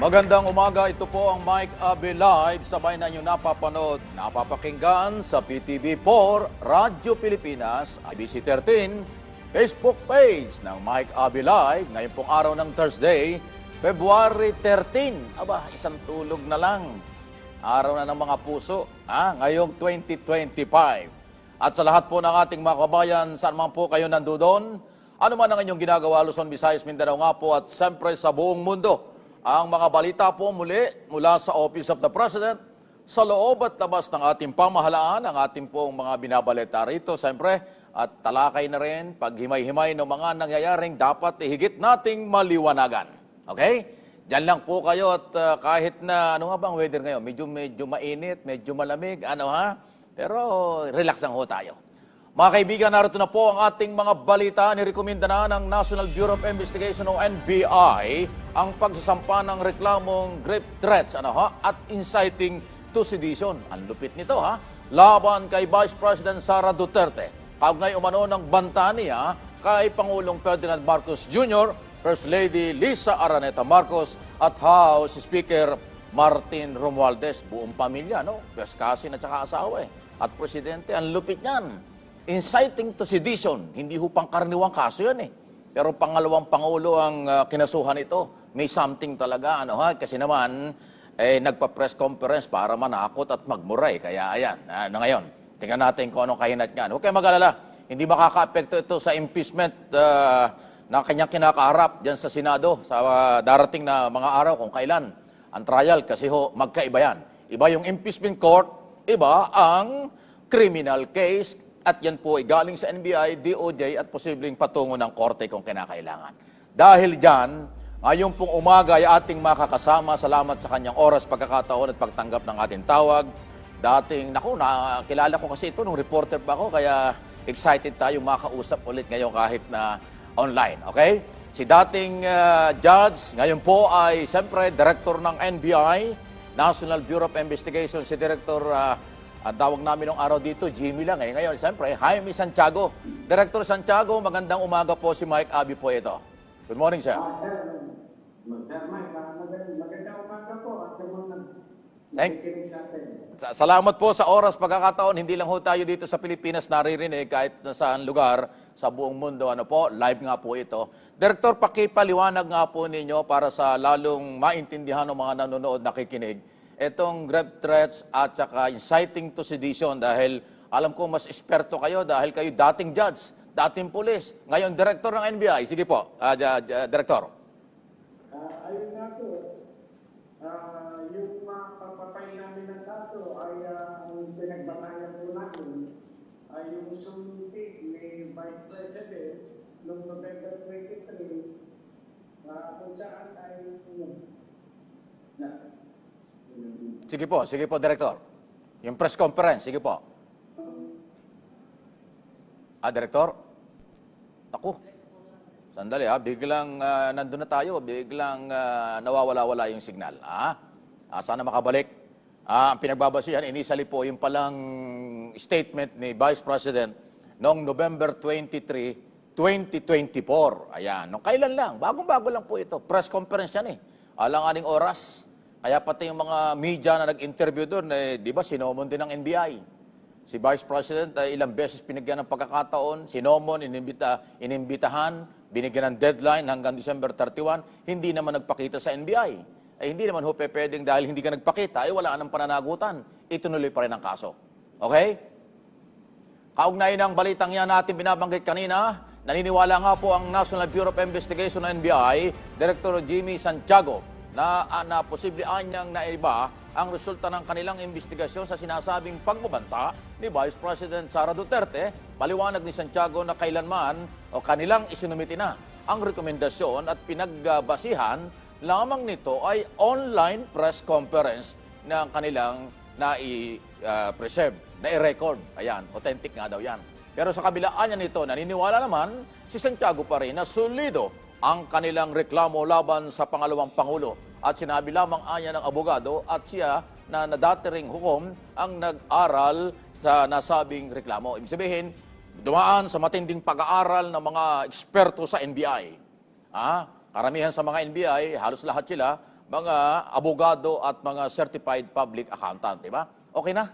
Magandang umaga, ito po ang Mike Abe Live. Sabay na nyo napapanood, napapakinggan sa PTV4, Radyo Pilipinas, IBC 13, Facebook page ng Mike Abe Live. Ngayon pong araw ng Thursday, February 13. Aba, isang tulog na lang. Araw na ng mga puso, ngayong 2025. At sa lahat po ng ating mga kabayan, saan man po kayo nandoon, ano man ang inyong ginagawa, Luzon, Visayas, Mindanao nga po, at siyempre sa buong mundo. Ang mga balita po mula sa Office of the President, sa loob at labas ng ating pamahalaan, ang ating pong mga binabalita rito, siyempre, at talakay na rin, paghimay-himay ng mga nangyayaring dapat higit nating maliwanagan. Okay? Diyan lang po kayo at kahit na, ano nga bang weather ngayon? Medyo mainit, medyo malamig, Pero relax lang ho tayo. Mga kaibigan, narito na po ang ating mga balita. Nirekomenda na ng National Bureau of Investigation o NBI ang pagsasampa ng reklamong grave threats at inciting to sedition. Ang lupit nito laban kay Vice President Sara Duterte. Kaugnay umano ng banta niya kay Pangulong Ferdinand Marcos Jr., First Lady Lisa Araneta Marcos at House Speaker Martin Romualdez. Buong pamilya, Peskasin at saka asawa At Presidente, ang lupit niyan. Inciting to sedition, hindi ho pangkaraniwang kaso yan Pero pangalawang Pangulo ang kinasuhan ito. May something talaga, kasi naman, nagpa-press conference para manakot at magmuray. Kaya ayan, ngayon, tingnan natin kung anong kahinat niyan. Huwag kayo mag-alala, hindi makaka-apekto ito sa impeachment na kanyang kinakaharap dyan sa Senado sa darating na mga araw kung kailan. Ang trial kasi magkaiba yan. Iba yung impeachment court, iba ang criminal case. At yan po ay galing sa NBI, DOJ at posibleng patungo ng korte kung kinakailangan. Dahil dyan, ngayon pong umaga ay ating makakasama. Salamat sa kanyang oras, pagkakataon at pagtanggap ng ating tawag. Nakilala ko kasi ito nung reporter pa ako, kaya excited tayong makausap ulit ngayon kahit na online. Okay? Si dating judge, ngayon po ay siyempre director ng NBI, National Bureau of Investigation, si Director ang tawag namin ng araw dito, Jimmy lang Ngayon, siyempre, Jaime Santiago. Director Santiago, magandang umaga po si Mike Abe po ito. Good morning, sir. Sir Mike, magandang umaga po at nakikinig sa atin. Salamat po sa oras, pagkakataon. Hindi lang ho tayo dito sa Pilipinas naririnig kahit na saan lugar sa buong mundo. Live nga po ito. Director, pakipaliwanag nga po ninyo para sa lalong maintindihan ng mga nanonood, nakikinig. Itong grave threats at saka inciting to sedition dahil alam ko mas esperto kayo dahil kayo dating judge, dating pulis, ngayon director ng NBI. Sige po, Director. Ayun nga po, yung pagpapain namin ng kaso ay ang pinagbatayan po namin ay yung sumipig ni Vice President noong November 23 kung saan ay Sige po, Director. Yung press conference, sige po. Director? Ako. Sandali biglang nandun na tayo, biglang nawawala-wala yung signal. Sana makabalik. Ang pinagbabasihan, initially po, yung palang statement ni Vice President noong November 23, 2024. Ayan, nung kailan lang, bagong-bago lang po ito. Press conference yan Alang-aning oras. Kaya pati yung mga media na nag-interview doon, di ba, sinomon din ng NBI. Si Vice President ilang beses pinigyan ng pagkakataon, sinomon, inimbitahan, binigyan ng deadline hanggang December 31, hindi naman nagpakita sa NBI. Hindi naman pwedeng dahil hindi ka nagpakita, wala nang pananagutan. Itunuloy pa rin ang kaso. Okay? Kaugnay ng balitang yan natin binabanggit kanina, naniniwala nga po ang National Bureau of Investigation ng NBI, Director Jimmy Santiago, na posible anyang naiba ang resulta ng kanilang investigasyon sa sinasabing pagbabanta ni Vice President Sara Duterte. Paliwanag ni Santiago na kailanman kanilang isinumiti na ang rekomendasyon at pinagbasihan lamang nito ay online press conference na kanilang na-preserve, na-record. Ayan, authentic nga daw yan. Pero sa kabilaan niya nito, naniniwala naman si Santiago pa rin na solido ang kanilang reklamo laban sa pangalawang Pangulo. At sinabi lamang anya ng abogado at siya na nadatiring hukom ang nag-aral sa nasabing reklamo. Ibig sabihin, dumaan sa matinding pag-aaral ng mga eksperto sa NBI. Karamihan sa mga NBI, halos lahat sila, mga abogado at mga certified public accountant, di ba? Okay na?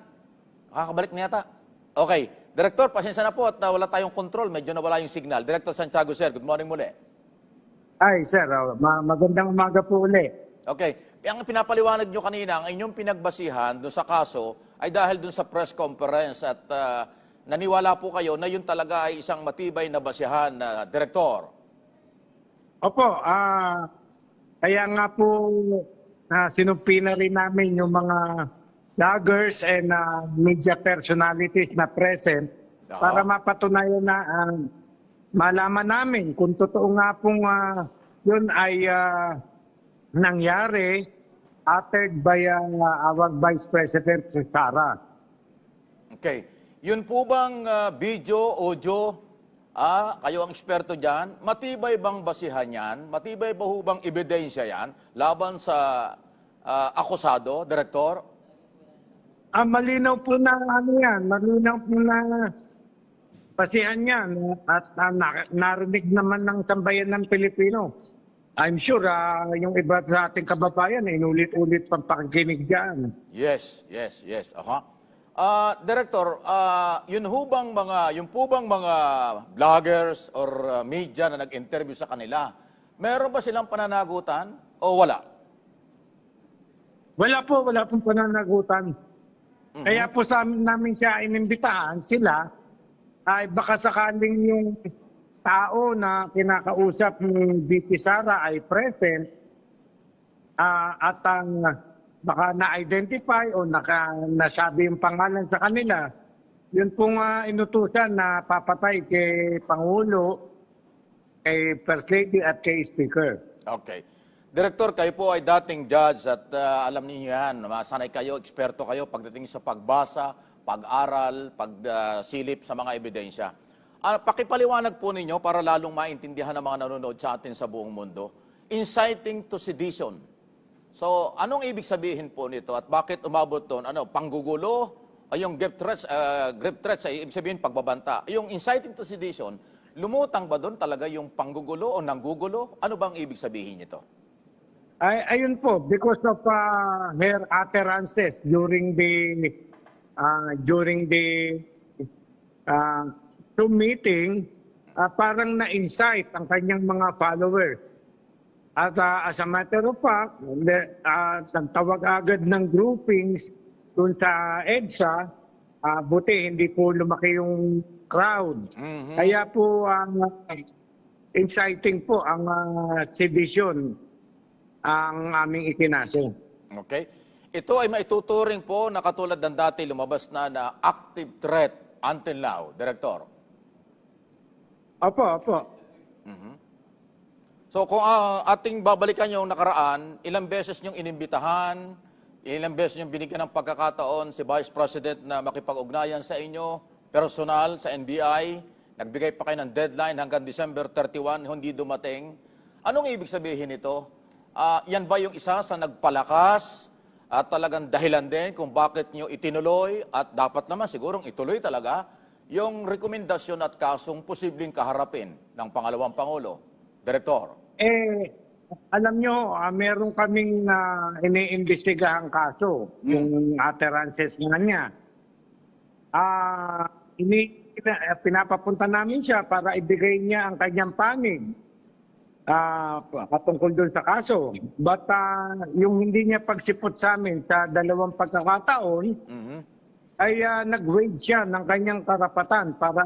Nakakabalik na yata? Okay. Director, pasensya na po at wala tayong control. Medyo nawala yung signal. Director Santiago, sir, good morning muli. Ay, sir, magandang umaga po uli. Okay. Ang pinapaliwanag nyo kanina, ang inyong pinagbasihan doon sa kaso ay dahil doon sa press conference at naniwala po kayo na yun talaga ay isang matibay na basihan na Director. Opo, kaya nga po sinumpi na rin namin yung mga vloggers and media personalities na present para mapatunayan na malaman namin kung totoo nga pong yun ay nangyari uttered by our Vice President si Sara. Okay. Yun po bang video, audio, kayo ang eksperto dyan, matibay bang basihan yan? Matibay ba hubang ebidensya yan laban sa akusado, Director? Malinaw po na yan, malinaw po na basihan yan at narinig naman ng sambayan ng Pilipino. I'm sure yung iba sa ating kababayan inulit-ulit pang pakikinig dyan. Yes. Aha. Director, yung po bang mga vloggers or media na nag-interview sa kanila, meron ba silang pananagutan o wala? Wala pong pananagutan. Kaya po namin siya inimbitahan sila ay baka sakaling yung tao na kinakausap ni VP Sara ay present at baka na-identify o nasabi yung pangalan sa kanila, yun pong inutusan na papatay kay Pangulo, kay First Lady at kay Speaker. Okay. Director, kayo po ay dating judge at alam niyo yan, masanay kayo, eksperto kayo pagdating sa pagbasa, pag-aral, pagsilip sa mga ebidensya. Pakipaliwanag po ninyo para lalong maintindihan ng mga nanonood sa atin sa buong mundo. Inciting to sedition. So, anong ibig sabihin po nito at bakit umabot doon? Panggugulo? Yung grave threats ay ibig sabihin pagbabanta. Yung inciting to sedition, lumutang ba doon talaga yung panggugulo o nanggugulo? Ano bang ibig sabihin nito? Ayun po, because of her utterances during the Zoom meeting, parang na-incite ang kanyang mga followers. At as a matter of fact, nagtawag agad ng groupings dun sa EDSA, buti hindi po lumaki yung crowd. Kaya po inciting po ang sedition ang aming ikinaso. Okay. Ito ay maituturing po na katulad ng dati lumabas na active threat until now, Director. Opo. So kung ating babalikan yung nakaraan, ilang beses niyong inimbitahan, ilang beses niyong binigyan ng pagkakataon si Vice President na makipag-ugnayan sa inyo, personal sa NBI, nagbigay pa kayo ng deadline hanggang December 31, hindi dumating. Anong ibig sabihin nito? Yan ba yung isa sa nagpalakas at talagang dahilan din kung bakit nyo itinuloy at dapat naman sigurong ituloy talaga yung rekomendasyon at kasong posibleng kaharapin ng pangalawang Pangulo? Director. Alam nyo, meron kaming iniimbestigahang kaso, yung utterances nga niya. Pinapapunta namin siya para ibigay niya ang kanyang panig patungkol doon sa kaso. But yung hindi niya pagsipot sa amin sa dalawang pagkakataon, ay nag-waive siya ng kanyang karapatan para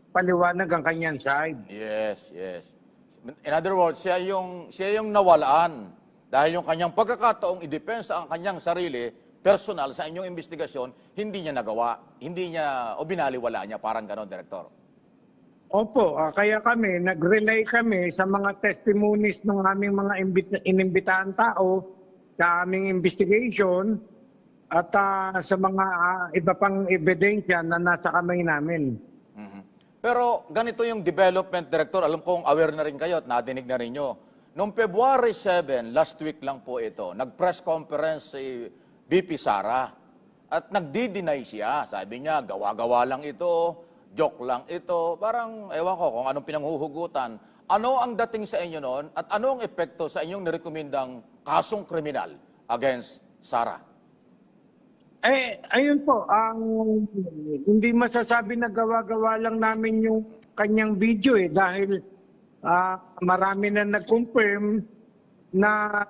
paliwanag ang kanyang side. Yes. In other words, siya yung nawalaan dahil yung kanyang pagkakataong idepensa ang kanyang sarili, personal sa inyong investigasyon, hindi niya nagawa, binaliwala niya, parang ganon, Director. Opo, kaya nag-relay kami sa mga testimonies ng aming mga inimbitahan tao sa aming investigation at sa mga iba pang ebidensya na nasa kamay namin. Pero ganito yung development, Director. Alam kong aware na rin kayo at nadinig na rin nyo. Noong February 7, last week lang po ito, nag-press conference si VP Sara at nagdi-deny siya. Sabi niya, gawa-gawa lang ito, joke lang ito. Parang, ewan ko kung anong pinanghuhugutan. Ano ang dating sa inyo noon at ano ang epekto sa inyong nirekomendang kasong kriminal against Sara? Ayun po, hindi masasabi na gawa-gawa lang namin yung kanyang video dahil marami na nag-confirm na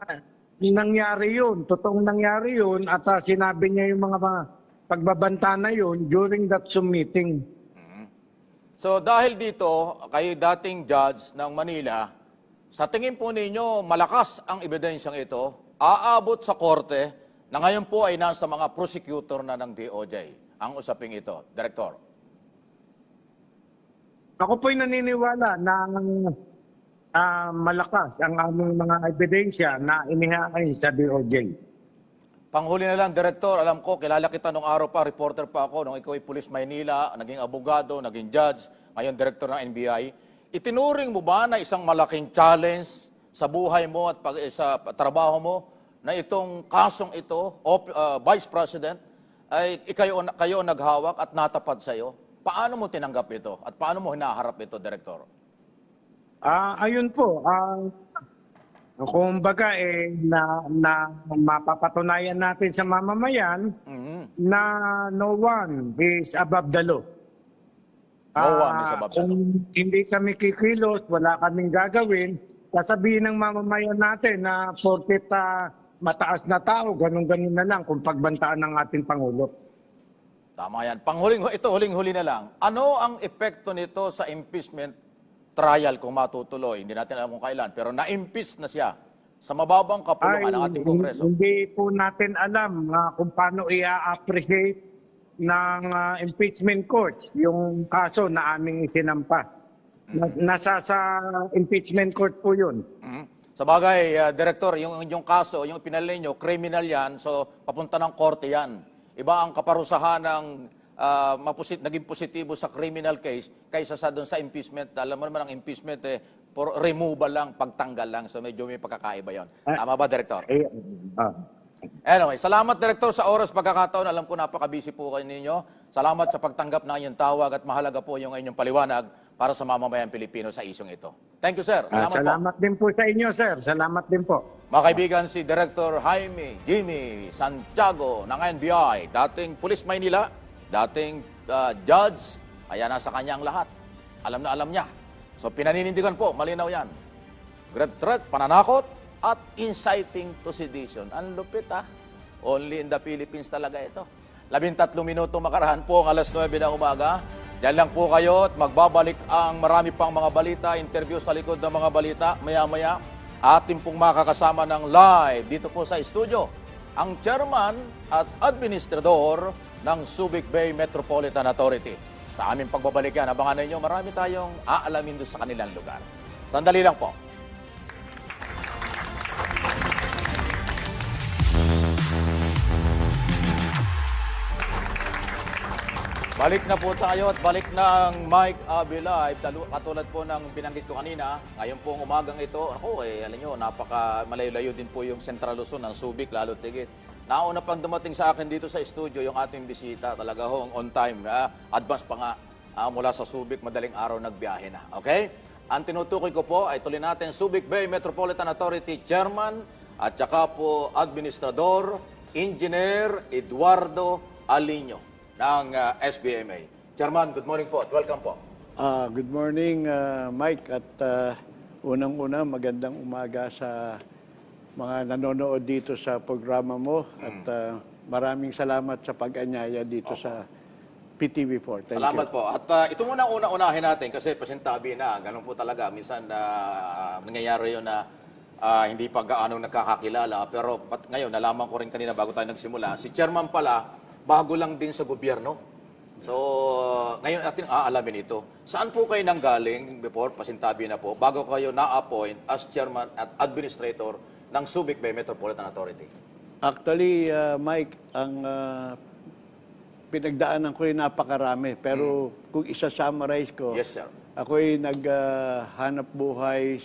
nangyari yun, totoong nangyari yun at sinabi niya yung mga pagbabanta na yun during that Zoom meeting. So dahil dito, kayo dating judge ng Manila, sa tingin po ninyo malakas ang ebidensyang ito, aabot sa korte na ngayon po ay nasa mga prosecutor na ng DOJ ang usaping ito. Director. Ako po'y naniniwala na malakas ang aming mga ebidensya na inihain sa DOJ. Panghuli na lang, Director, alam ko, kilala kita nung araw pa, reporter pa ako, nung ikaw ay Pulis Maynila, naging abogado, naging judge, ngayon Director ng NBI. Itinuring mo ba na isang malaking challenge sa buhay mo at sa trabaho mo na itong kasong ito, Vice President, ay kayo naghawak at natapad sa iyo? Paano mo tinanggap ito at paano mo hinaharap ito, Director? Ayun po, kumbaga na mapapatunayan natin sa mamamayan na no one is above the law. No one is above the law. Kung hindi kami kikilos, wala kaming gagawin, sasabihin ng mamamayan natin na porket mataas na tao, ganun-ganun na lang kung pagbantaan ng ating Pangulo. Tama yan. Huling-huli na lang. Ano ang epekto nito sa impeachment trial kung matutuloy? Hindi natin alam kung kailan, pero na-impeach na siya sa mababang kapulungan ng ating Kongreso. Hindi po natin alam kung paano i-appreciate ng impeachment court yung kaso na aming isinampa. Nasa sa impeachment court po yun. Sa bagay, Director, yung kaso, yung pinalay nyo, criminal yan, so papunta ng korte yan. Iba ang kaparusahan ng naging positibo sa criminal case kaysa sa doon sa impeachment. Alam mo naman ang impeachment, for removal lang, pagtanggal lang. So medyo may pagkakaiba yun. Tama ba, Director? Anyway, salamat, Director, sa oras pagkakataon. Alam ko napaka-busy po kayo ninyo. Salamat sa pagtanggap ng inyong tawag at mahalaga po yung inyong paliwanag para sa mamamayan Pilipino sa isyong ito. Thank you, sir. Salamat din po sa inyo, sir. Salamat din po. Mga kaibigan, si Director Jaime Jimmy Santiago ng NBI, dating Pulis Maynila, dating judge, kaya nasa kanya ang lahat. Alam na alam niya. So pinaninindigan po, malinaw yan. Great threat, pananakot, at inciting to sedition. Ang lupit Only in the Philippines talaga ito. 13 minuto makarahan po ang alas 9 ng umaga. Diyan lang po kayo at magbabalik ang marami pang mga balita, interview sa likod ng mga balita. Maya-maya, ating pong makakasama ng live dito po sa studio ang chairman at administrador ng Subic Bay Metropolitan Authority. Sa aming pagbabalik yan, abangan ninyo, marami tayong aalamin doon sa kanilang lugar. Sandali lang po. Balik na po tayo at balik ng Mike Abe Live. Katulad po ng binanggit ko kanina, ngayon pong umagang ito, alam nyo, napaka malayo-layo din po yung Central Luzon ng Subic, lalo tigit. Nauna pang dumating sa akin dito sa studio yung ating bisita, talaga on time, advance pa nga mula sa Subic, madaling araw nagbiyahe na. Okay? Ang tinutukoy ko po ay tuloy natin Subic Bay Metropolitan Authority Chairman at saka po Administrador, Engineer Eduardo Alino ng SBMA. Chairman, good morning po at welcome po. Good morning, Mike. At unang-una, magandang umaga sa mga nanonood dito sa programa mo. At maraming salamat sa pag-anyaya dito sa PTV4. Thank Salamat you. po. At ito muna una-unahin natin kasi pasintabi na, ganun po talaga. Minsan nangyayari yun na hindi pa gaano nagkakakilala. Pero ngayon, nalaman ko rin kanina bago tayo nagsimula, si Chairman pala, bago lang din sa gobyerno. So, ngayon natin aalamin ito. Saan po kayo nanggaling before, pasintabi na po, bago kayo na-appoint as Chairman at Administrator ng Subic Bay Metropolitan Authority? Actually, Mike, ang pinagdaanan ko ay napakarami. Pero kung isa-summarize ko, Yes, sir. ako'y naghanap buhay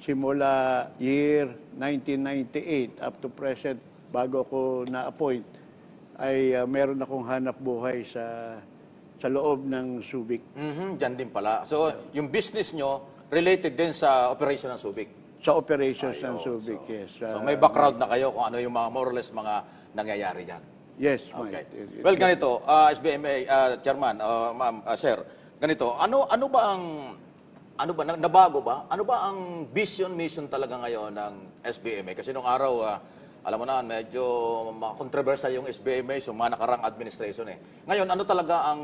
simula year 1998 up to present bago ko na-appoint ay meron akong hanap buhay sa loob ng Subic. Diyan din pala. So, yung business nyo, related din sa operation ng Subic. Sa operations ng Ayun, Subic, yes. So may background na kayo kung ano yung mga more or less mga nangyayari dyan. Yes, Okay. Mike. Well, ganito, SBMA, Chairman, Ma'am, Sir, ganito, ano ba nabago ba? Ano ba ang vision, mission talaga ngayon ng SBMA? Kasi nung araw, alam mo na, medyo controversial yung SBMA, so mga nakarang administration eh. Ngayon, ano talaga ang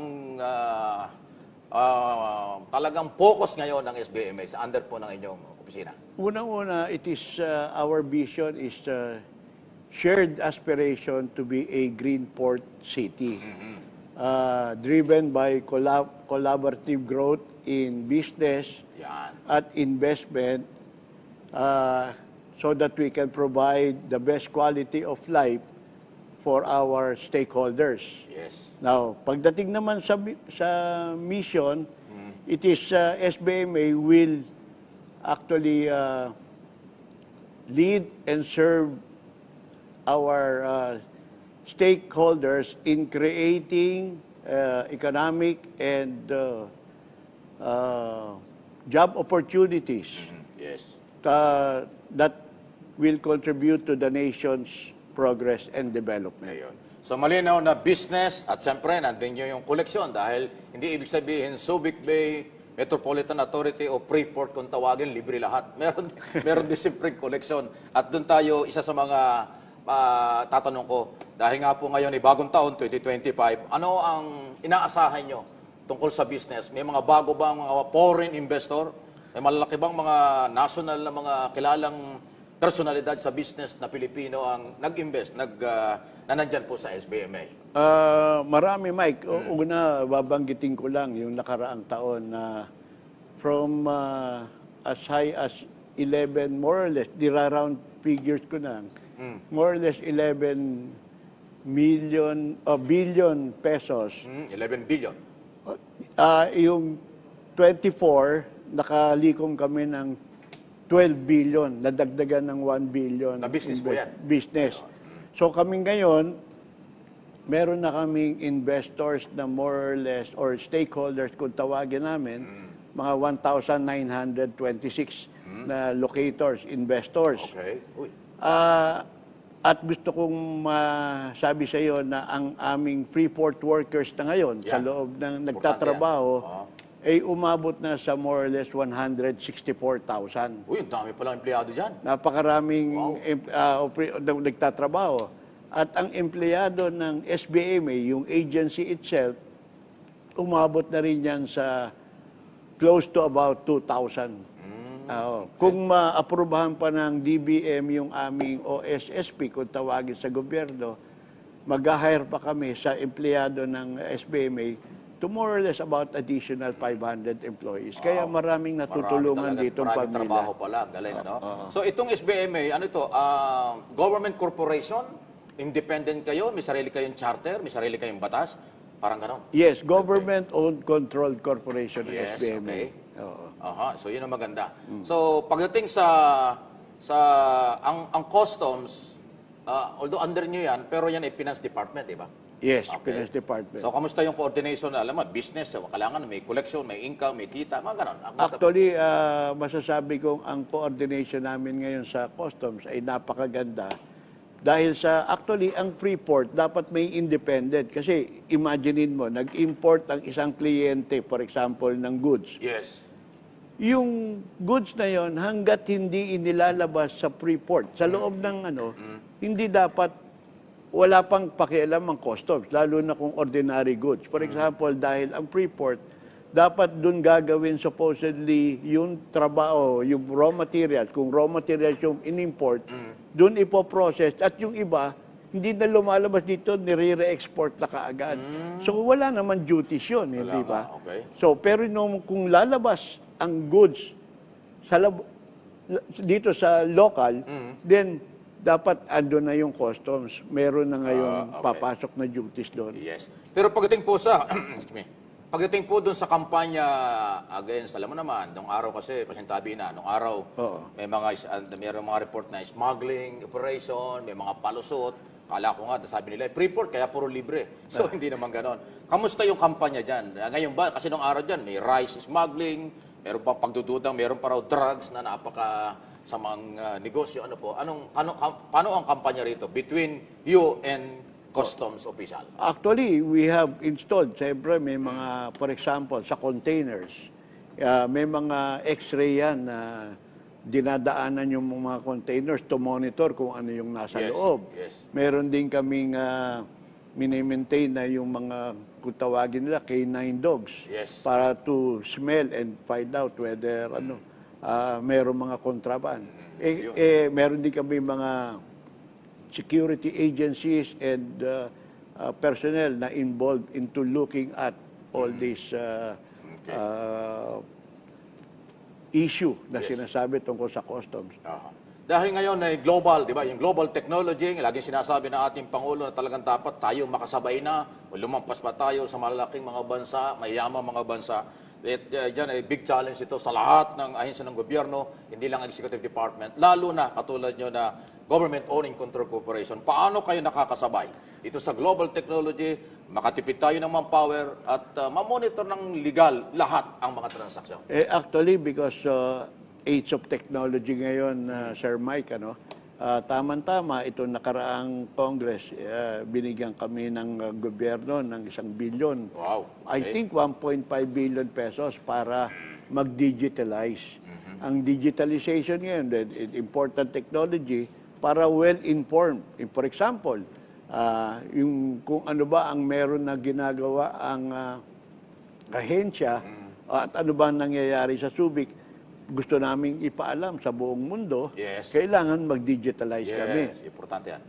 talagang focus ngayon ng SBMA sa under po ng inyong opisina? Unang-una, it is our vision is shared aspiration to be a green port city. Driven by collaborative growth in business Yan. at investment so that we can provide the best quality of life for our stakeholders. Yes. Now, pagdating naman sa mission, it is SBMA will actually lead and serve our stakeholders in creating economic and job opportunities Yes. that will contribute to the nation's progress and development. Ayun. So malinaw na business at siyempre nandun yung koleksyon dahil hindi ibig sabihin Subic Bay, Metropolitan Authority o Freeport kung tawagin, libre lahat. Meron din simpleng koleksyon. At doon tayo, isa sa mga tatanong ko, dahil nga po ngayon ay bagong taon, 2025, ano ang inaasahan nyo tungkol sa business? May mga bago bang mga foreign investor? May malalaki bang mga national na mga kilalang personalidad sa business na Pilipino ang nag-invest, na nandyan po sa SBMA? Marami, Mike. Una, babanggitin ko lang yung nakaraang taon na from as high as 11, more or less, round figures ko na, more or less 11 billion pesos. 11 billion. Yung 24, nakalikom kami ng 12 billion, nadagdagan ng 1 billion. Na business po yan? Business. So kami ngayon, meron na kaming investors na more or less, or stakeholders kung tawagin namin, mga 1,926 na locators, investors. Okay. Uy. At gusto kong masabi sa iyo na ang aming Freeport workers na ngayon sa Yan. loob ng Importante nagtatrabaho yan. ay umabot na sa more or less 164,000. Uy, ang dami palang empleyado dyan. Napakaraming nagtatrabaho. At ang empleyado ng SBMA, yung agency itself, umabot na rin yan sa close to about 2,000. Kung maaprubahan pa ng DBM yung aming OSSP, kung tawagin sa gobyerno, mag-hire pa kami sa empleyado ng SBMA to more or less about additional 500 employees. Kaya maraming natutulungan dito ang Maraming pamilya. trabaho pala. Galing, ano? So, itong SBMA, ano ito? Government corporation? Independent kayo? May sarili kayong charter? May sarili kayong batas? Parang ganon. Yes, government-owned controlled corporation ng Yes, SBMA. okay. Oo. Aha, so yun ang maganda. So, pagdating sa ang customs, although under nyo yan, pero yan ay finance department, di ba? Yes, Okay. Finance Department. So, kamusta yung coordination na, alam mo, business, kailangan may collection, may income, may kita, mga ganon. Kamusta? Actually, masasabi kong ang coordination namin ngayon sa customs ay napakaganda. Dahil sa, actually, ang Freeport dapat may independent. Kasi, imaginein mo, nag-import ang isang kliyente, for example, ng goods. Yes. Yung goods na yon hanggat hindi inilalabas sa Freeport, sa loob ng hindi dapat, wala pang pakialam ang customs, lalo na kung ordinary goods. For example, dahil ang Freeport, dapat dun gagawin supposedly yung trabaho, yung raw materials, kung raw materials yung in-import, dun ipoprocess, at yung iba, hindi na lumalabas dito, nire-export na kaagad. So wala naman duties yun, hindi ba? Okay. So, pero kung lalabas ang goods dito sa local, then dapat ando na yung customs. Meron na ngayong okay. papasok na duties doon. Yes. Pero pagdating po sa, excuse me, pagdating po doon sa kampanya against, alam mo naman, nung araw kasi, pasintabi na, nung araw, mayroong mga report na smuggling operation, may mga palusot. Kala ko nga, sabi nila, Freeport, kaya puro libre. So, hindi naman ganon. Kamusta yung kampanya dyan? Ngayon ba, kasi nung araw dyan, may rice smuggling, Meron pa pagdududang, meron pa raw drugs na napaka samang negosyo. Ano po? Paano ang kampanya rito between you and customs official? Actually, we have installed, siyempre may mga, for example, sa containers, may mga x-ray yan na dinadaanan yung mga containers to monitor kung ano yung nasa Yes, loob. yes. Meron din kaming mini-maintain na yung mga, kung tawagin nila, canine dogs. Yes. Para to smell and find out whether meron mga kontraban. Meron din kami mga security agencies and personnel na involved into looking at all these issue na Yes. sinasabi tungkol sa customs. Dahil ngayon ay global, di ba? Yung global technology, laging sinasabi ng ating Pangulo na talagang dapat tayo makasabay na o lumampas pa tayo sa malalaking mga bansa, mayamang mga bansa. Diyan ay big challenge ito sa lahat ng ahensya ng gobyerno, hindi lang executive department, lalo na katulad nyo na government owning control corporation. Paano kayo nakakasabay dito sa global technology, makatipid tayo ng manpower at mamonitor ng legal lahat ang mga transaksyon? Actually, because age of technology ngayon, Sir Mike, tama-tama, ito nakaraang Congress, binigyan kami ng gobyerno ng 1 billion. Wow. I think 1.5 billion pesos para mag-digitalize. Ang digitalization ngayon, important technology, para well-informed. For example, yung kung ano ba ang meron na ginagawa ang ahensya at ano ba ang nangyayari sa Subic, gusto naming ipaalam sa buong mundo, Yes. kailangan mag-digitalize kami. Yes, importante yan.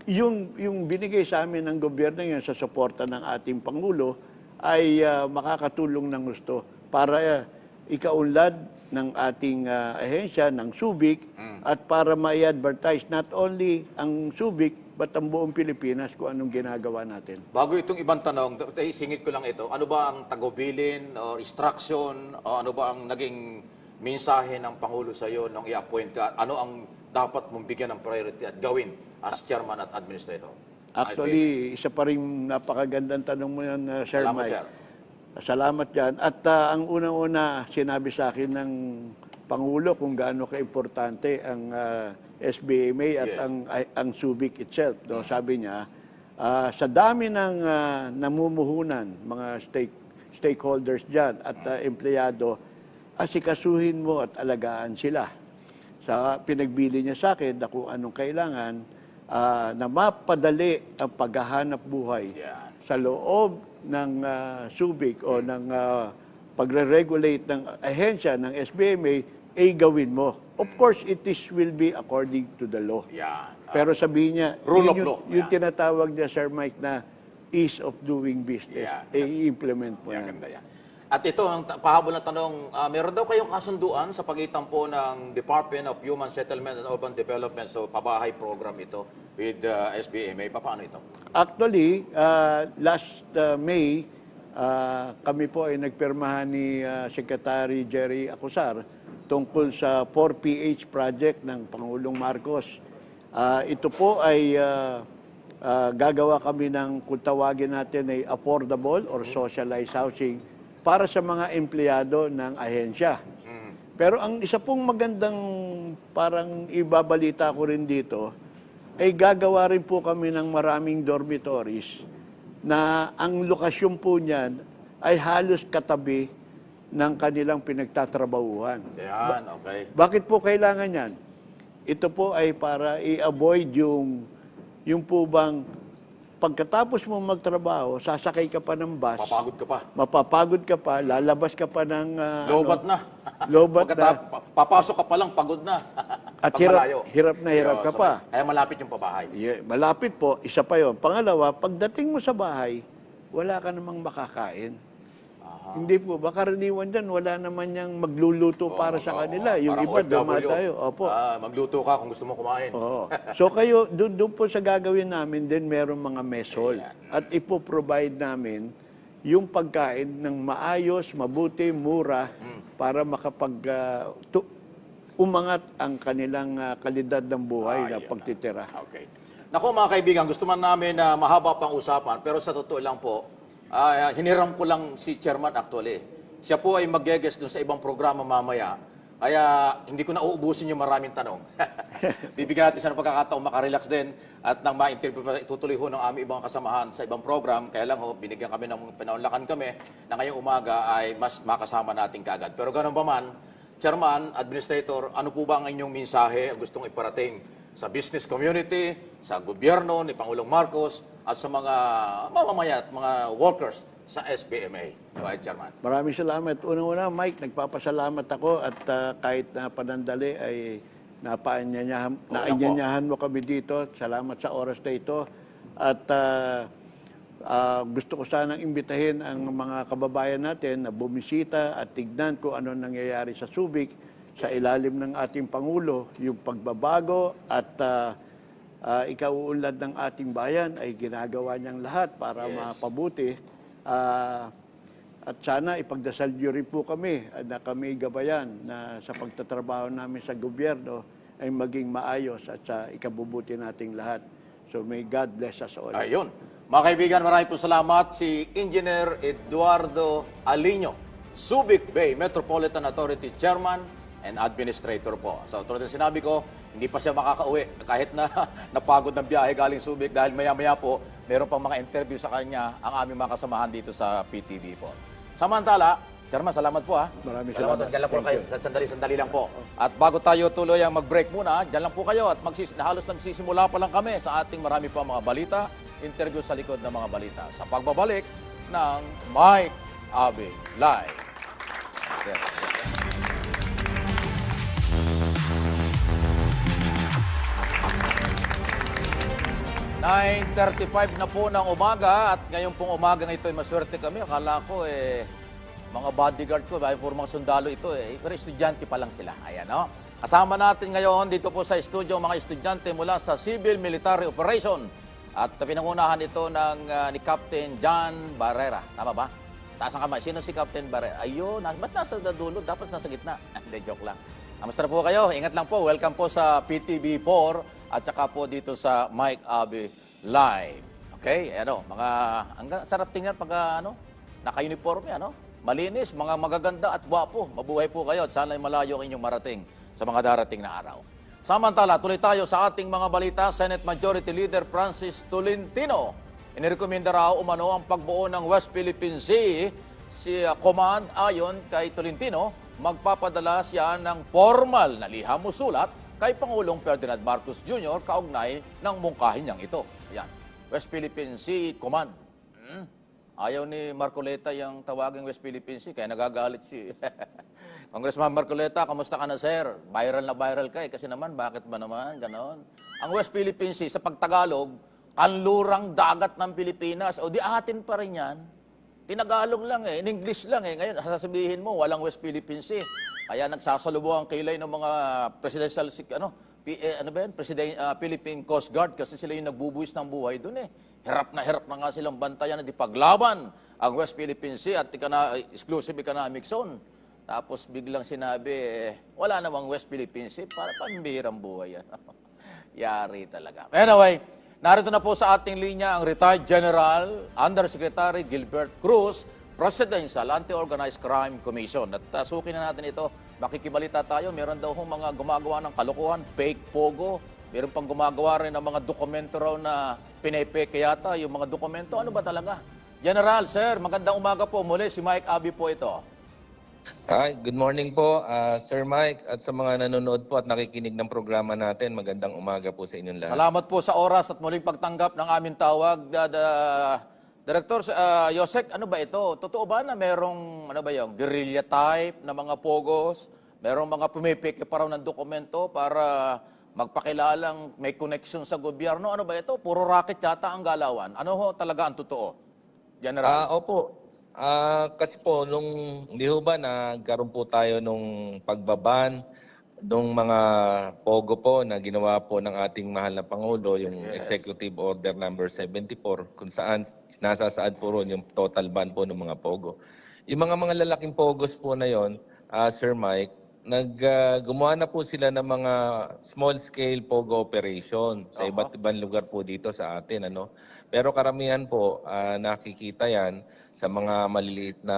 Yung binigay sa amin ng gobyerno ngayon sa suporta ng ating Pangulo ay makakatulong ng gusto para ikaunlad ng ating ahensya, ng Subic, at para ma-advertise not only ang Subic, but ang buong Pilipinas kung anong ginagawa natin. Bago itong ibang tanong, singit ko lang ito, ano ba ang tagubilin o instruction o ano ba ang naging mensahe ng Pangulo sa iyo nung i-appoint ka? Ano ang dapat mong bigyan ng priority at gawin as chairman at administrator? Actually, isa pa rin napakagandang tanong mo yan, Sir Salamat, Mike. sir. Salamat dyan. At ang unang-una, sinabi sa akin ng Pangulo kung gaano ka-importante ang SBMA at Yes. ang Subic itself. No? Sabi niya, sa dami ng namumuhunan, mga stakeholders dyan at empleyado, asikasuhin mo at alagaan sila. Sa pinagbili niya sa akin na kung anong kailangan, na mapadali ang paghahanap buhay Yan. sa loob ng Subic o ng pagre-regulate ng ahensya ng SBMA, ay gawin mo. Of course, will be according to the law. Yan. Pero sabihin niya, Rule of yun law. yung Yeah. tinatawag niya, Sir Mike, na ease of doing business. Yeah. I-implement mo Yan, yan. ganda yan. At ito, ang pahabol na tanong, meron daw kayong kasunduan sa pagitan po ng Department of Human Settlement and Urban Development, so pabahay program ito with SBMA. Paano ito? Actually, last May, kami po ay nagpirmahan ni Secretary Jerry Acosar tungkol sa 4PH project ng Pangulong Marcos. Ito po ay gagawa kami ng kung tawagin natin ay affordable or socialized housing para sa mga empleyado ng ahensya. Pero ang isa pong magandang parang ibabalita ko rin dito, ay gagawa rin po kami ng maraming dormitories na ang lokasyon po niyan ay halos katabi ng kanilang pinagtatrabahuhan. Yan, okay. Bakit po kailangan yan? Ito po ay para i-avoid yung po bang pagkatapos mo magtrabaho, sasakay ka pa ng bus, Papagod ka pa. mapapagod ka pa, lalabas ka pa ng Lobat na. lobat na. Papasok ka pa lang, pagod na. At Pag malayo. hirap na hirap ka Sabay. pa. Kaya malapit yung pabahay. Malapit po, isa pa yon. Pangalawa, pagdating mo sa bahay, wala ka namang makakain. Hindi po, baka karaniwan dyan, wala naman yung magluluto para sa kanila. Yung Parang iba, OFW. dumatayo. Opo. Magluto ka kung gusto mo kumain. Oo. So kayo, doon po sa gagawin namin din, meron mga mess hall. At ipo-provide namin yung pagkain ng maayos, mabuti, mura, para umangat ang kanilang kalidad ng buhay na pagtitira. Okay. Naku mga kaibigan, gusto man namin na mahaba pang usapan, pero sa totoo lang po, hiniram ko lang si Chairman actually. siya po ay mag-guest doon sa ibang programa mamaya. Kaya hindi ko na uubusin yung maraming tanong. Bibigyan natin siya ng pagkakataong makarelax din at nang ma-interview pa itutuloy ho ng aming ibang kasamahan sa ibang program. Kaya lang ho, binigyan kami ng pinaunlakan kami na ngayong umaga ay mas makasama natin kaagad. Pero ganun pa man, Chairman, Administrator, ano po ba ang inyong mensahe gustong iparating sa business community, sa gobyerno ni Pangulong Marcos at sa mga mamamayan at mga workers sa SBMA? Go ahead, Chairman. Maraming salamat. Unang-una, Mike, nagpapasalamat ako at kahit na panandali ay nainyanyahan mo kami dito. Salamat sa oras na ito. At gusto ko sanang imbitahin ang mga kababayan natin na bumisita at tignan kung ano nangyayari sa Subic sa ilalim ng ating Pangulo, yung pagbabago at ikauunlad ng ating bayan ay ginagawa niyang lahat para mapabuti. At sana ipagdasal niyo rin po kami na kami gabayan na sa pagtatrabaho namin sa gobyerno ay maging maayos at sa ikabubuti nating lahat. So may God bless us all. Ayun. Mga kaibigan, maraming po salamat si Engineer Eduardo Alino, Subic Bay Metropolitan Authority Chairman and Administrator po. So tulad ng sinabi ko, hindi pa siya makakauwi kahit na napagod ng biyahe galing Subic dahil maya-maya po meron pang mga interview sa kanya ang aming mga kasamahan dito sa PTV po. Samantala, Chairman, salamat po ha. Maraming salamat. Diyan lang po kayo, sandali lang po. At bago tayo tuloy ang mag-break muna, diyan lang po kayo at halos nagsisimula pa lang kami sa ating marami pa mga balita, interview sa likod ng mga balita sa pagbabalik ng Mike Abe Live. Okay. 9:35 na po ng umaga at ngayon pong umagang ito ay maswerte kami. Akala ko mga bodyguard ko, puro mga sundalo ito pero estudyante pa lang sila. Ayan, no? Kasama natin ngayon dito po sa studio mga estudyante mula sa Civil Military Operation at pinangunahan ito ni Captain John Barrera. Tama ba? Taas ang kamay. Sino si Captain Barrera? Ayun, ba't nasa dulo? Dapat nasa gitna. Hindi, joke lang. Kamusta po kayo? Ingat lang po. Welcome po sa PTV4 at saka po dito sa Mike Abe Live. Okay? Ano, ang sarap tingnan pag naka-uniforme, malinis, mga magaganda at gwapo. Mabuhay po kayo at sana ay malayo ang inyong marating sa mga darating na araw. Samantala, tuloy tayo sa ating mga balita. Senate Majority Leader Francis Tolentino inirekomenda raw umano ang pagbuo ng West Philippine Sea Command. Ayon kay Tolentino, magpapadala siya ng formal na liham o sulat kay Pangulong Ferdinand Marcos Jr. kaugnay ng mungkahin niyang ito. Ayan, West Philippine Sea Command. Ayaw ni Marcoleta yung tawaging West Philippine Sea, kaya nagagalit si Congressman Marcoleta. Kamusta ka na, sir? Viral ka kasi naman, bakit ba naman, ganon? Ang West Philippine Sea, sa pagtagalog, kanlurang dagat ng Pilipinas. O di atin pa rin yan. Tinagalog lang in English lang Ngayon, sasabihin mo, walang West Philippine Sea. Kaya nagsasalubo ang kilay ng mga presidential, Philippine Coast Guard kasi sila yung nagbubuwis ng buhay doon Hirap na nga silang bantayan at ipaglaban ang West Philippine Sea at exclusive economic zone. Tapos biglang sinabi, wala namang West Philippine Sea, para pambihirang buhay yan. Yari talaga. Anyway, narito na po sa ating linya ang retired General Undersecretary Gilbert Cruz, Presidential Anti-Organized Crime Commission. At sukin na natin ito, makikibalita tayo, meron daw mga gumagawa ng kalokohan, fake pogo, meron pang gumagawa rin ng mga dokumento raw na pinepeke yata, yung mga dokumento, ano ba talaga? General, sir, magandang umaga po. Muli, si Mike Abe po ito. Hi, good morning po, Sir Mike, at sa mga nanonood po at nakikinig ng programa natin. Magandang umaga po sa inyong lahat. Salamat po sa oras at muling pagtanggap ng aming tawag. Director Yosek, ano ba ito? Totoo ba na merong guerrilla type na mga pogos? Merong mga pumipike pa raw ng dokumento para magpakilalang may connection sa gobyerno? Ano ba ito? Puro racket yata ang galawan. Ano ho talaga ang totoo? General. Opo. Kasi po, hindi ho ba nagkaroon po tayo nung pagbaban nung mga pogo po na ginawa po ng ating mahal na Pangulo, yung Executive Order number 74, kung saan nasasaad po ron yung total ban po ng mga pogo. Yung mga lalaking pogos po na yon, Sir Mike, gumawa na po sila ng mga small-scale POGO operation sa iba't ibang lugar po dito sa atin. Ano? Pero karamihan po, nakikita yan sa mga maliliit na,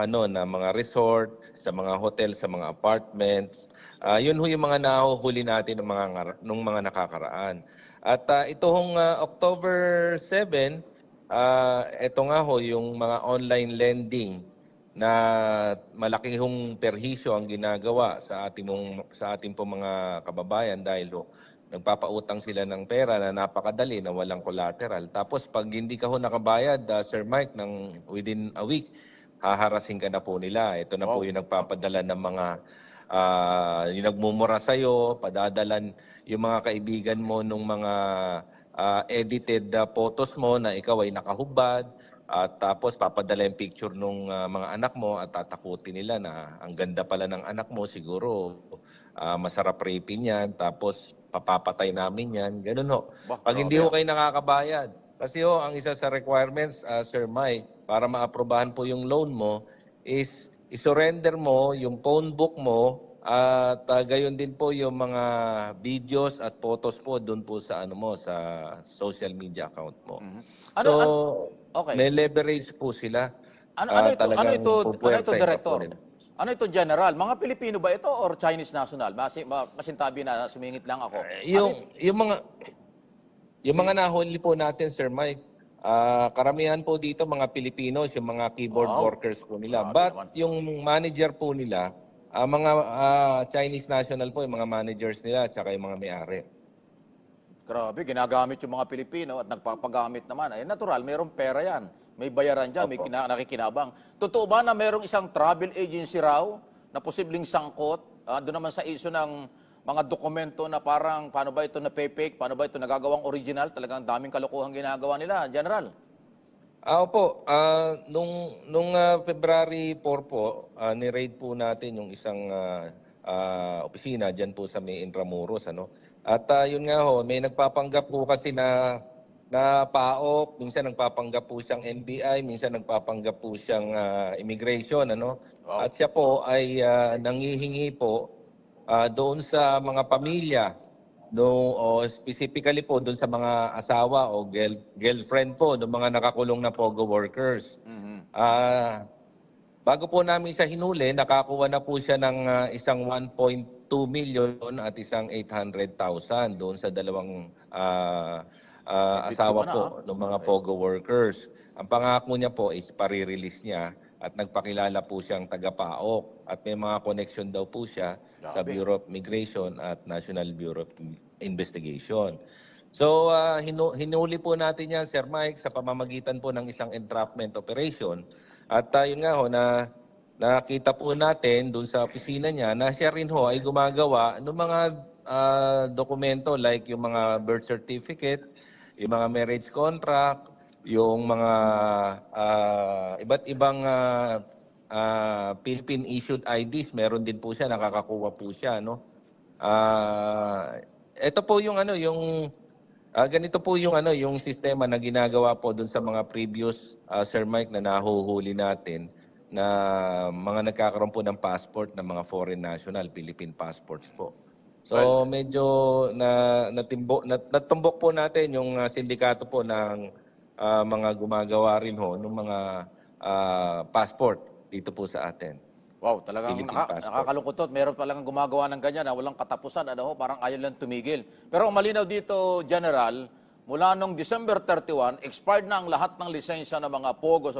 na mga resort, sa mga hotel, sa mga apartments. Yun ho yung mga nahuhuli natin nung mga nakakaraan. At itong October 7, ito nga ho yung mga online lending na malaki hong perhisyo ang ginagawa sa ating pong mga kababayan dahil nagpapautang sila ng pera na napakadali na walang collateral. Tapos pag hindi ka ho nakabayad, Sir Mike, within a week, haharasin ka na po nila. Ito na po yung nagpapadala ng mga yung nagmumura sa'yo, padadalan yung mga kaibigan mo nung mga edited photos mo na ikaw ay nakahubad. At tapos papadala yung picture nung mga anak mo at tatakutin nila na ang ganda pala ng anak mo, siguro masarap rapin yan, tapos papapatay namin yan. Ganun ho. Pag hindi ho kayo nakakabayad. Kasi ho, ang isa sa requirements, Sir Mike, para maaprobahan po yung loan mo is isurrender mo yung phone book mo at gayon din po yung mga videos at photos po doon po sa sa social media account mo. May leverage po sila. Ano ito, Director? Ano ito, General? Mga Pilipino ba ito or Chinese national? Masintabi na sumingit lang ako. Yung mga nahuli po natin, Sir Mike, karamihan po dito mga Pilipinos, yung mga keyboard workers po nila. But yung manager po nila, mga Chinese national po, yung mga managers nila, at saka yung mga may-ari. Grabe, ginagamit yung mga Pilipino at nagpapagamit naman. Ay, natural, mayroong pera yan. May bayaran dyan, may nakikinabang. Totoo ba na mayroong isang travel agency raw na posibleng sangkot? Doon naman sa iso ng mga dokumento na parang paano ba ito na-fake, paano ba ito nagagawang original? Talagang daming kalokohan ginagawa nila, General. Opo, nung February 4 po, ni-raid po natin yung isang opisina dyan po sa may Intramuros. At yun nga ho, may nagpapanggap po kasi na PAOK, minsan nagpapanggap po siyang NBI, minsan nagpapanggap po siyang immigration. At siya po ay nanghihingi po doon sa mga pamilya, o specifically po doon sa mga asawa o girlfriend po ng mga nakakulong na POGO workers. Bago po namin siya hinuli, nakakuha na po siya ng isang 1.2 million at isang 800,000 doon sa dalawang asawa po ng mga POGO workers. Ang pangako niya po is pare-release niya at nagpakilala po siyang taga-PAOK at may mga connection daw po siya sa Bureau of Immigration at National Bureau of Investigation. So, hinuli po natin yan, Sir Mike, sa pamamagitan po ng isang entrapment operation. At yun nga ho, nakita po natin doon sa opisina niya na siya rin ho ay gumagawa ng mga dokumento like yung mga birth certificate, yung mga marriage contract, yung mga iba't ibang Philippine issued IDs, meron din po siya, nakakakuha po siya, ito po yung ganito po yung sistema na ginagawa po dun sa mga previous Sir Mike na nahuhuli natin na mga nagkakaroon po ng passport ng mga foreign national, Philippine passports po. So medyo natumbok po natin yung sindikato po ng mga gumagawa rin ho ng mga passport dito po sa atin. Wow, talagang nakakalungkot. Meron palang gumagawa ng ganyan na walang katapusan, parang ayaw lang tumigil. Pero ang malinaw dito, General, mula noong December 31, expired na ang lahat ng lisensya ng mga POGO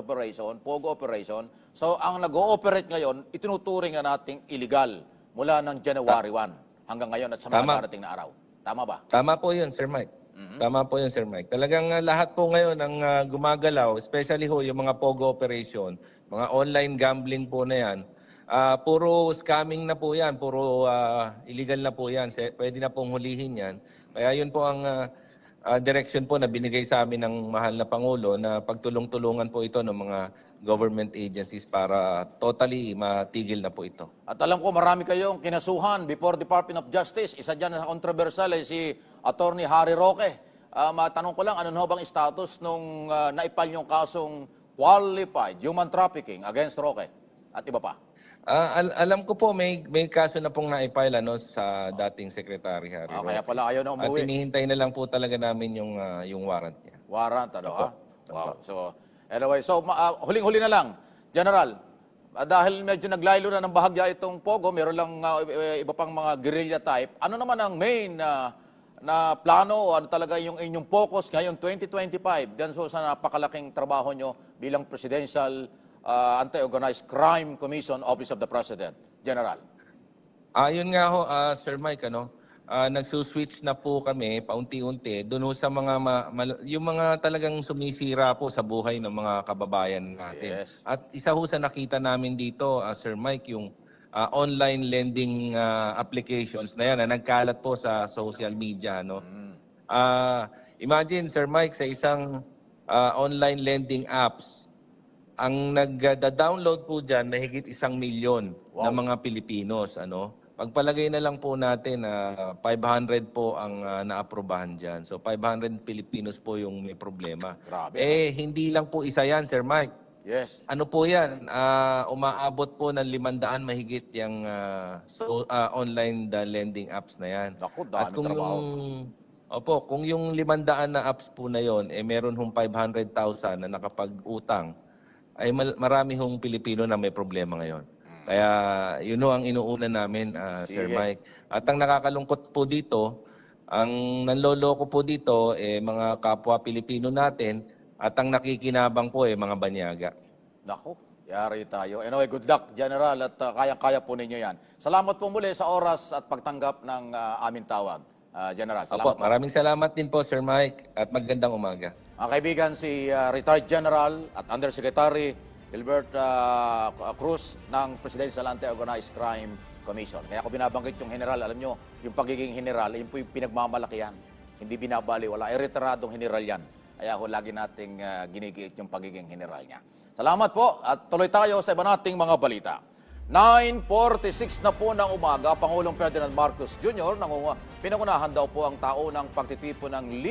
operation. So ang nag-ooperate ngayon, itinuturing na nating illegal mula ng January 1 hanggang ngayon at sa mga darating na araw. Tama ba? Tama po yun, Sir Mike. Tama po yun, Sir Mike. Talagang lahat po ngayon ang gumagalaw, especially ho yung mga POGO operation, mga online gambling po na yan, puro scamming na po yan, puro illegal na po yan. Pwede na pong hulihin yan. Kaya yun po ang direction po na binigay sa amin ng mahal na Pangulo na pagtulong-tulungan po ito ng mga government agencies para totally matigil na po ito. At alam ko marami kayong kinasuhan before Department of Justice. Isa dyan na controversial ay si Attorney Harry Roque. Matanong ko lang, ano na bang status nung naipal yung kasong qualified human trafficking against Roque? at iba pa? Alam ko po may kaso na pong na-file sa dating Secretary Harry Roque. Kaya pala ayaw na At umuwi. hinihintay na lang po talaga namin yung warrant niya. Warrant, ha? Wow. So, anyway, huling-huli na lang, General, dahil medyo naglaylo na ng bahagya itong Pogo, meron lang iba pang mga guerrilla type, ano naman ang main na plano o ano talaga yung inyong focus ngayon 2025 dyan sa napakalaking trabaho nyo bilang Presidential Anti-Organized Crime Commission Office of the President, General? Yun nga ho, Sir Mike, nagsuswitch na po kami paunti-unti doon sa mga yung mga talagang sumisira po sa buhay ng mga kababayan natin. Yes. At isa ho sa nakita namin dito, Sir Mike, yung online lending applications na yan na nagkalat po sa social media, no. Imagine, Sir Mike, sa isang online lending apps, ang nagda-download po diyan mahigit 1 milyon na mga Pilipinos, Pagpalagay na lang po natin na 500 po ang naaprubahan dyan. So 500 Filipinos po yung may problema. Grabe. Hindi lang po isa yan, Sir Mike. Yes. Ano po yan? Umaabot po ng 500 mahigit yung online lending apps na yan. Naku, At dami trabaho. kung yung 500 na apps po na yon, meron hong 500,000 na nakapag-utang, ay marami hong Pilipino na may problema ngayon. Kaya yun ang inuuna namin, Sir Sige. Mike. At ang nakakalungkot po dito, ang nanloloko po dito, mga kapwa Pilipino natin, at ang nakikinabang po, mga banyaga. Naku, yari tayo. Anyway, good luck, General, at kayang-kaya po ninyo yan. Salamat po muli sa oras at pagtanggap ng aming tawag. General, salamat po. Maraming salamat din po, Sir Mike, at magandang umaga. Mga kaibigan, si retired General at Undersecretary Gilbert Cruz ng Presidential Anti-Organized Crime Commission. Kaya ako binabanggit yung general, alam nyo, yung pagiging general, yun po yung pinagmamalakihan. Hindi binabali, wala. Retiradong general yan. Kaya ako lagi nating ginigiit yung pagiging general niya. Salamat po at tuloy tayo sa iba nating mga balita. 9:46 na po ng umaga, Pangulong Ferdinand Marcos Jr. Pinangunahan daw po ang tao ng pagtitipon ng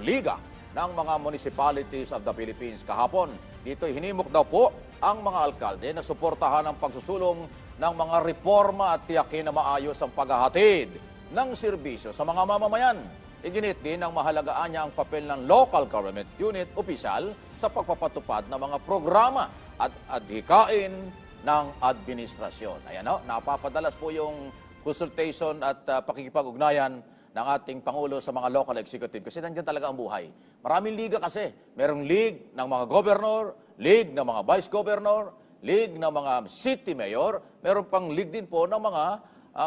Liga ng mga municipalities of the Philippines kahapon. Dito hinimok daw po ang mga alkalde na suportahan ang pagsusulong ng mga reforma at tiyakin na maayos ang paghahatid ng serbisyo sa mga mamamayan. Iginit din ang mahalagaan niya ang papel ng local government unit opisyal sa pagpapatupad ng mga programa at adhikain ng administrasyon. Ayan napapadalas po yung consultation at pakikipag-ugnayan ng ating Pangulo sa mga local executive kasi nandiyan talaga ang buhay. Maraming liga kasi. Merong league ng mga governor, league ng mga vice governor, league ng mga city mayor, meron pang league din po ng mga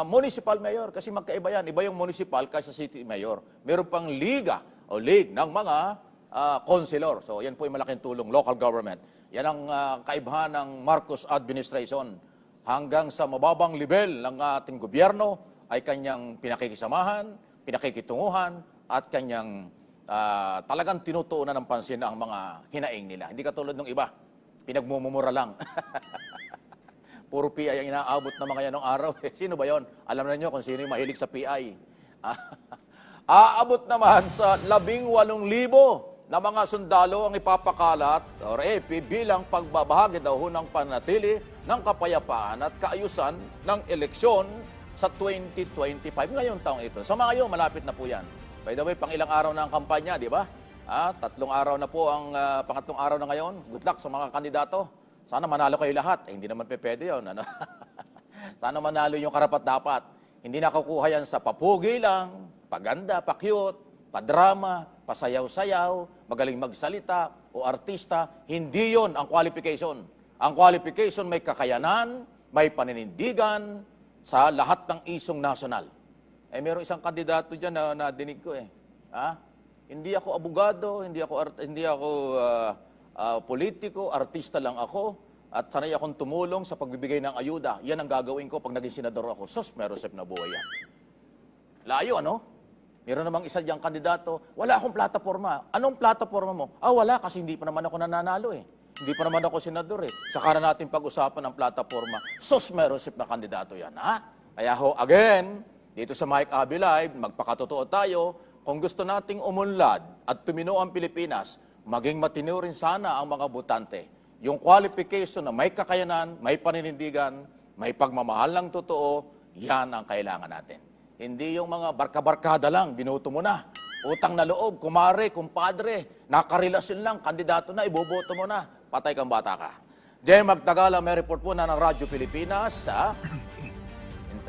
municipal mayor kasi magkaiba yan. Iba yung municipal kaysa city mayor. Meron pang liga o league ng mga councilor. So yan po yung malaking tulong, local government. Yan ang kaibahan ng Marcos administration. Hanggang sa mababang level ng ating gobyerno ay kanyang pinakikisamahan, pinakikitunguhan at kanyang talagang tinutuunan ng pansin ang mga hinaing nila. Hindi katulad ng iba, pinagmumumura lang. Puro PI ang inaabot ng mga yan ng araw. Sino ba yon? Alam na nyo kung sino yung mahilig sa PI. Aabot naman sa 18,000 na mga sundalo ang ipapakalat o AP bilang pagbabahagi daw ng panatili ng kapayapaan at kaayusan ng eleksyon sa 2025. Ngayon taong ito. Sa mga malapit na po yan. By the way, pang ilang araw na ang kampanya, di ba? 3 araw na po ang pangatlong araw na ngayon. Good luck sa mga kandidato. Sana manalo kayo lahat. Hindi naman pwede yun. Sana manalo yung karapat-dapat. Hindi nakukuha yan sa papugi lang, paganda, pa-cute, pa-drama, pasayaw-sayaw, magaling magsalita, o artista. Hindi yon ang qualification. Ang qualification may kakayanan, may paninindigan sa lahat ng isong nasyonal. Merong isang kandidato dyan na nadinig ko Hindi ako abogado, hindi ako politiko, artista lang ako, at sanay akong tumulong sa pagbibigay ng ayuda. Yan ang gagawin ko pag naging senador ako. Sus, merosep na buhay yan. Layo, Meron namang isa diyang kandidato, wala akong plataforma. Anong plataforma mo? Wala, kasi hindi pa naman ako nananalo Hindi pa naman ako senador Saka na natin pag-usapan ang plataforma. Sus, merosep na kandidato yan, Kaya again, dito sa Mike Abby Live, magpakatotoo tayo, kung gusto nating umunlad at tumino ang Pilipinas, maging matino rin sana ang mga botante. yung qualification na may kakayanan, may paninindigan, may pagmamahal ng totoo, yan ang kailangan natin. Hindi yung mga barka-barkada lang, binuto mo na. Utang na loob, kumare, kumpadre, nakarelasyon lang, kandidato na, iboboto mo na. Patay kang bata ka. Jay Magtagala, may report po na ng Radyo Pilipinas sa...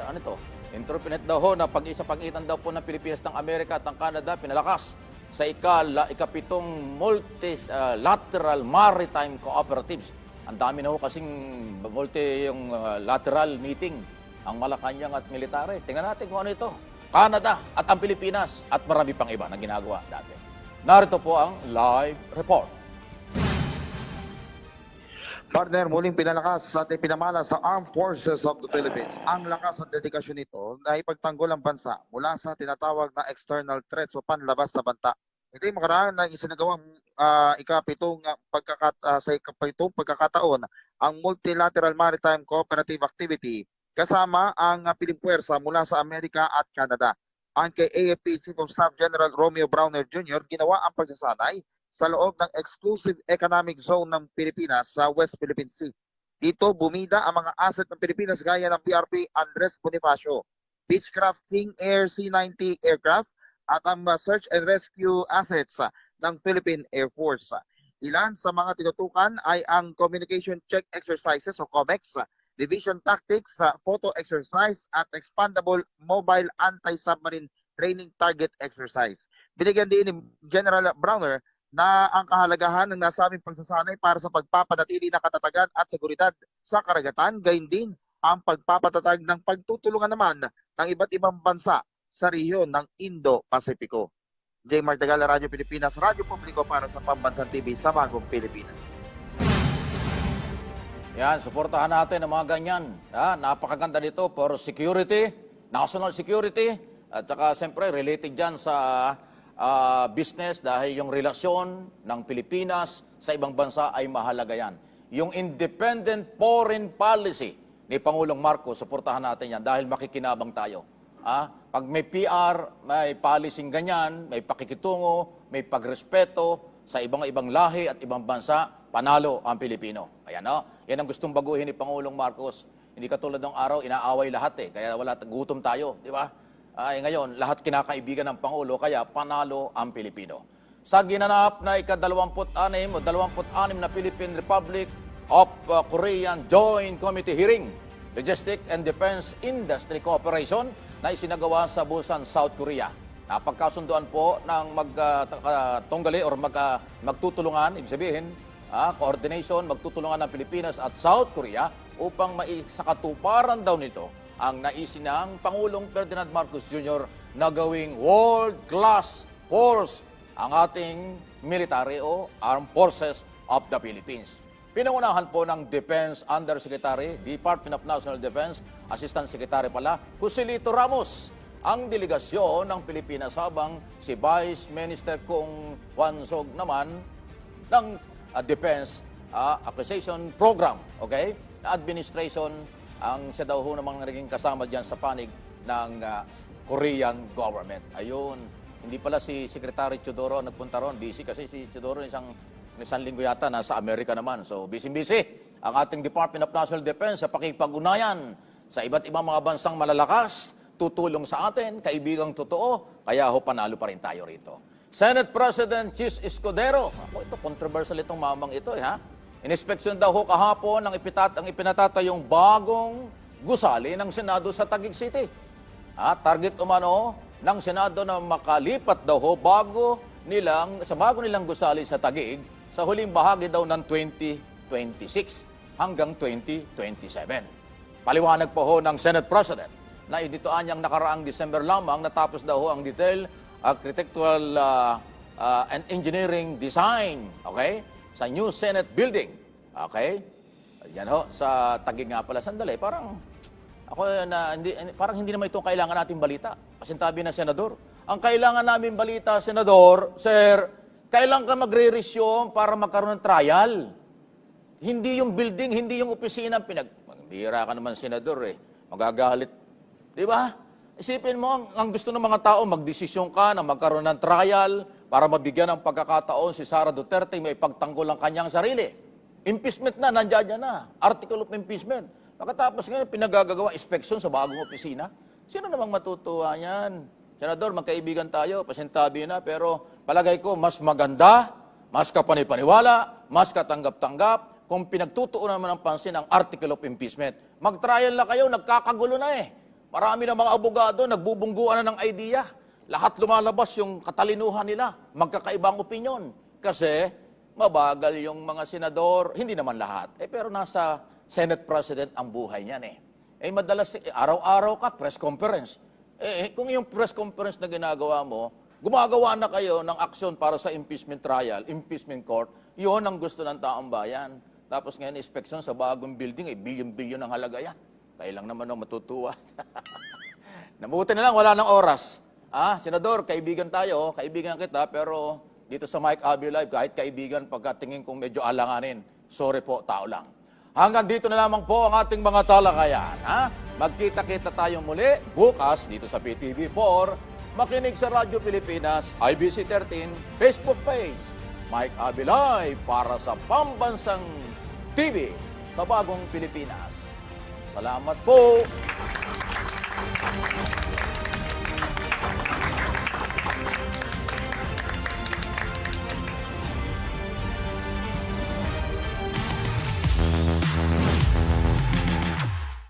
ano ito? Internet daw ho na pag-isa-pagitan daw po ng Pilipinas ng Amerika at ng Canada, pinalakas sa ikapitong multilateral maritime cooperatives. Ang dami na ho kasing multilateral meeting ang Malacanang at militares. Tingnan natin kung ano ito. Canada at ang Pilipinas at marami pang iba na ginagawa dati. Narito po ang live report. Partner, muling pinalakas at ipinamana sa Armed Forces of the Philippines. Ang lakas at dedikasyon nito na ipagtanggol ang bansa mula sa tinatawag na external threats o panlabas sa banta. Ito yung makaraan na isinagawang sa ikapitong pagkakataon ang Multilateral Maritime Cooperative Activity kasama ang pilimpuwersa mula sa Amerika at Canada. Ang kay AFP Chief of Staff General Romeo Browner Jr. ginawa ang pagsasanay sa loob ng Exclusive Economic Zone ng Pilipinas sa West Philippine Sea. Dito bumida ang mga asset ng Pilipinas gaya ng PRP Andres Bonifacio, Beechcraft King Air C-90 aircraft at ang search and rescue assets ng Philippine Air Force. Ilan sa mga tinutukan ay ang Communication Check Exercises o COMEX, Division Tactics, Photo Exercise at Expandable Mobile Anti-Submarine Training Target Exercise. Binigyan din ni General Browner na ang kahalagahan ng nasabing pagsasanay para sa pagpapanatili ng katatagan at seguridad sa karagatan, gayon din ang pagpapatatag ng pagtutulungan naman ng iba't ibang bansa sa rehiyon ng Indo-Pasipiko. J. Martagala, Radyo Pilipinas, Radyo Publiko para sa Pambansang TV sa Bagong Pilipinas. Yan, suportahan natin ang mga ganyan. Napakaganda nito for security, national security, at saka siyempre related dyan sa business dahil yung relasyon ng Pilipinas sa ibang bansa ay mahalaga yan. Yung independent foreign policy ni Pangulong Marcos, suportahan natin yan dahil makikinabang tayo. Pag may PR, may policy ganyan, may pakikitungo, may pagrespeto sa ibang lahi at ibang bansa, panalo ang Pilipino. Ayan, no? Yan ang gustong baguhin ni Pangulong Marcos. Hindi katulad ng araw, inaaway lahat kaya wala gutom tayo, di ba? Ngayon, lahat kinakaibigan ng Pangulo, kaya panalo ang Pilipino. Sa ginanap na ika-26 o 26 na Philippine Republic of Korean Joint Committee Hearing, Logistics and Defense Industry Cooperation na isinagawa sa Busan, South Korea. Napagkasunduan po ng magtunggali or magtutulungan, ibig sabihin, coordination, magtutulungan ng Pilipinas at South Korea upang maisakatuparan daw nito ang naisin ng Pangulong Ferdinand Marcos Jr. na gawing world-class force ang ating military o Armed Forces of the Philippines. Pinangunahan po ng Defense Undersecretary, Department of National Defense, Assistant Secretary pala, Joselito Ramos, ang delegasyon ng Pilipinas habang si Vice Minister Kung Hwansog naman ng Defense Acquisition Program, okay? Administration, ang siya daw ho namang naging kasama dyan sa panig ng Korean government. Ayun, hindi pala si Secretary Chodoro nagpunta ron. Busy kasi si Chodoro isang linggo yata nasa Amerika naman. So, busy-busy ang ating Department of National Defense sa pakipag-unayan sa iba't ibang mga bansang malalakas, tutulong sa atin, kaibigang totoo, kaya ho panalo pa rin tayo rito. Senate President Chis Escudero, ito controversial itong mamang ito Inspeksyon daw ho kahapon ang ipinatatayong bagong gusali ng Senado sa Taguig City. Target umano ng Senado na makalipat daw ho bago nilang gusali sa Taguig sa huling bahagi daw ng 2026 hanggang 2027. Paliwanag po ho ng Senate President na iditoan niyang nakaraang December lamang natapos daw ho ang detail architectural and engineering design, okay? Sa new Senate building. Okay? Yan ho, sa Taguig nga pala. Sandali, parang hindi naman itong kailangan natin balita. Pasintabi ng Senador. Ang kailangan namin balita, Senador, Sir, kailan ka magre-resume para magkaroon ng trial? Hindi yung building, hindi yung opisina. Magbihira ka naman, Senador Magagalit. Di ba? Isipin mo, ang gusto ng mga tao, magdesisyon ka na magkaroon ng trial para mabigyan ng pagkakataon si Sara Duterte may pagtanggol ang kanyang sarili. Impeachment na, nandiyan na. Article of impeachment. Pagkatapos ngayon, pinagagagawa inspeksyon sa bagong opisina. Sino namang matutuwa yan? Senador, magkaibigan tayo, pasintabi na, pero palagay ko, mas maganda, mas kapanipaniwala, mas katanggap-tanggap, kung pinagtutuunan naman ng pansin ang article of impeachment. Mag-trial na kayo, nagkakagulo na eh. Marami ng mga abogado, nagbubungguan na ng idea. Lahat lumalabas yung katalinuhan nila, magkakaibang opinyon. Kasi mabagal yung mga senador, hindi naman lahat. Pero nasa Senate President ang buhay niyan eh. Madalas, araw-araw ka, press conference. Kung yung press conference na ginagawa mo, gumagawa na kayo ng aksyon para sa impeachment trial, impeachment court, yun ang gusto ng taong bayan. Tapos ngayon, inspeksyon sa bagong building, bilyon-bilyon ang halaga yan. Kaya lang naman ang matutuwa. Nabuti na lang, wala ng oras. Senador, kaibigan tayo, kaibigan kita, pero dito sa Mike Abby Live, kahit kaibigan, pagkatingin kong medyo alanganin, sorry po, tao lang. Hanggang dito na lamang po ang ating mga talakayan. Magkita-kita tayo muli bukas dito sa PTV4. Makinig sa Radyo Pilipinas, IBC 13, Facebook page. Mike Abby Live para sa Pambansang TV sa Bagong Pilipinas. Salamat po!